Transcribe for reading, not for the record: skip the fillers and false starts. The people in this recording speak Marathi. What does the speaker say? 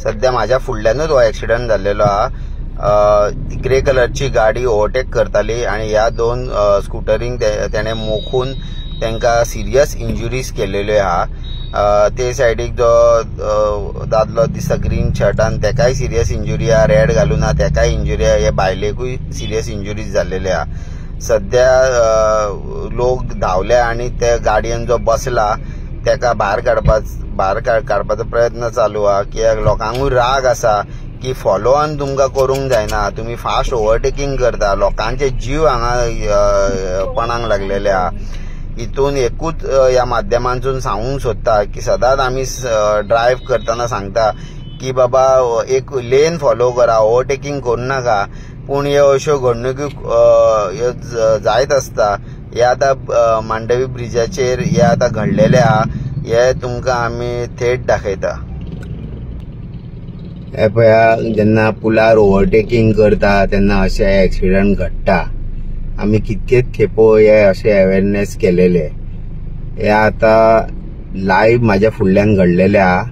सध्या माझ्या फुडल्यानूच हो ऍक्सिडेंट जाल्लेलो हा। ग्रे कलरची गाडी ओव्हरटेक करताली आणि ह्या दोन स्कूटरींक त्याने मोखून त्यांना सिरियस इंजुरीज केलेल्यो हा। ते सायडीक जो दादलो दिसता ग्रीन शर्टान तेकाय सिरियस इंजुरी हा, रेड घालून हा तेकाय इंजुरी हा, हे बायलेकूय सिरियस इंजुरीज जाल्लेले हा। सध्या लोक धावले आणि त्या गाडयेन जो बसला तेका भायर काडपाचो प्रयत्न चालू हा, कित्याक लोकांकूय राग आसा की फॉलो ऑन तुमकां करूंक जायना, तुम्ही फास्ट ओव्हरटेकिंग करता, लोकांचे जीव हांगा पणाक लागलेले हा। हितून एकूच ह्या माध्यमांतून सांगूंक सोदता की सदांच आमी ड्रायव्ह करतना सांगता की बाबा एक लेन फॉलो करा, ओव्हरटेकिंग करू नाका। पूण ह्यो अश्यो घडणुको जायत आसता। हे आतां मांडवी ब्रिजाचेर हे आतां घडलेले हा, हे तुमकां आमी थेट दाखयता। हे पळया, जेन्ना पुलार ओव्हरटेकिंग करता तेन्ना अशे ऍक्सिडेंट घडटा। आमी कितकेच खेपो हे अशे अवेअरनेस केलेले। हे आता लाईव्ह माझ्या फुडल्यान घडलेले हा।